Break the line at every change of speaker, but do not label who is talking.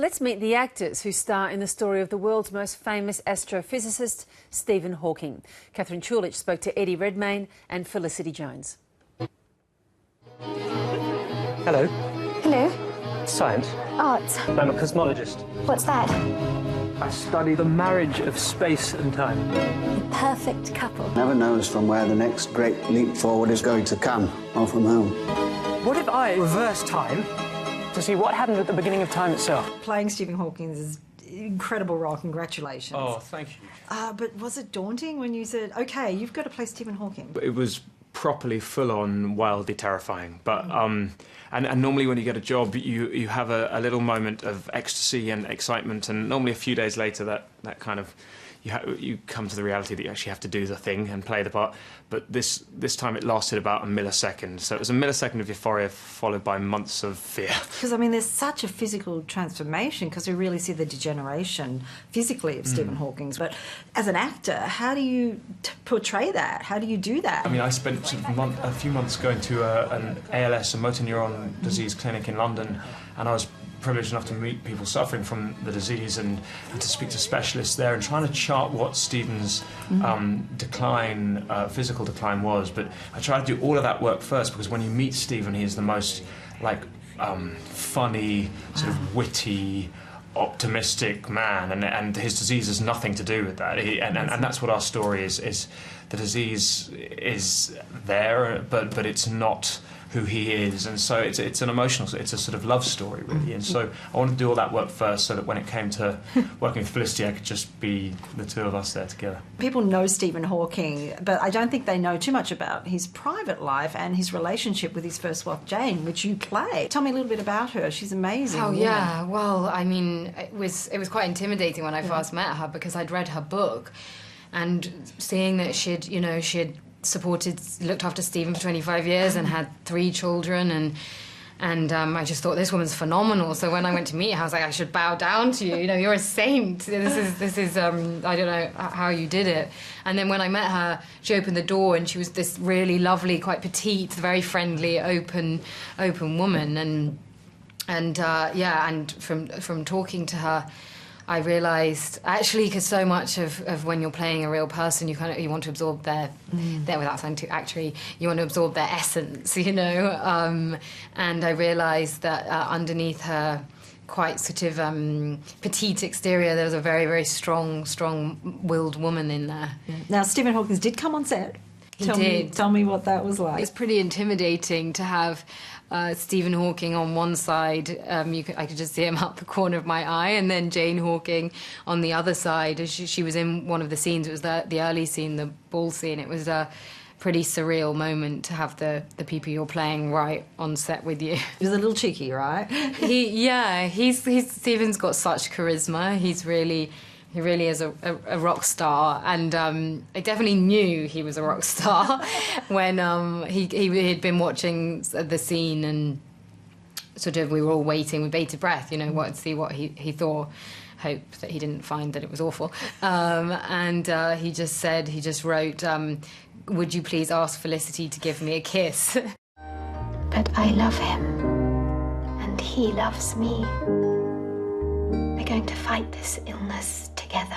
Let's meet the actors who star in the story of the world's most famous astrophysicist, Stephen Hawking. Catherine Chulich spoke to Eddie Redmayne and Felicity Jones.
Hello.
Hello.
Science.
Arts.
I'm a cosmologist.
What's that?
I study the marriage of space and time.
The perfect couple.
Never knows from where the next great leap forward is going to come, or from whom.
What if I reverse time to see what happened at the beginning of time itself?
Playing Stephen Hawking is an incredible role. Congratulations.
Oh, thank you.
But was it daunting when you said, OK, you've got to play Stephen Hawking?
It was properly full-on, wildly terrifying. But and normally when you get a job, you have a little moment of ecstasy and excitement, and normally a few days later that kind of you come to the reality that you actually have to do the thing and play the part. But this time it lasted about a millisecond. So it was a millisecond of euphoria followed by months of fear.
Because, I mean, there's such a physical transformation because we really see the degeneration physically of Stephen Hawking's. But as an actor, how do you portray that? How do you do that?
I mean, I spent a few months going to an ALS, a motor neuron disease clinic in London, and I was privileged enough to meet people suffering from the disease and to speak to specialists there and trying to chart what Stephen's decline, physical decline was. But I tried to do all of that work first because when you meet Stephen, he is the most funny, sort of witty, optimistic man, and his disease has nothing to do with that. And that's what our story is. The disease is there, but it's not who he is, and so it's an emotional, it's a sort of love story really, and so I wanted to do all that work first so that when it came to working with Felicity I could just be the two of us there together.
People know Stephen Hawking, but I don't think they know too much about his private life and his relationship with his first wife Jane, which you play. Tell me a little bit about her. She's amazing.
Oh yeah, well, I mean, it was quite intimidating when I first met her because I'd read her book, and seeing that she'd looked after Stephen for 25 years and had 3 children, and I just thought, this woman's phenomenal. So when I went to meet her, I was like, I should bow down to you. You know, you're a saint. This is I don't know how you did it. And then when I met her, she opened the door and she was this really lovely, quite petite, very friendly, open woman. And from talking to her, I realised, actually, because so much of when you're playing a real person, you want to absorb their without sounding too actory, you want to absorb their essence, you know. And I realised that underneath her quite sort of petite exterior, there was a very, very strong-willed woman in there.
Yeah. Now, Stephen Hawking did come on set. Tell me what that was like.
It's pretty intimidating to have Stephen Hawking on one side. I could just see him out the corner of my eye, and then Jane Hawking on the other side. She was in one of the scenes. It was the early scene, the ball scene. It was a pretty surreal moment to have the people you're playing right on set with you.
He was a little cheeky, right?
Stephen's got such charisma. He really is a rock star, and I definitely knew he was a rock star when he had been watching the scene, and sort of we were all waiting with bated breath, you know, to see what he thought. Hope that he didn't find that it was awful. And he just wrote, would you please ask Felicity to give me a kiss?
But I love him, and he loves me. We're going to fight this illness together.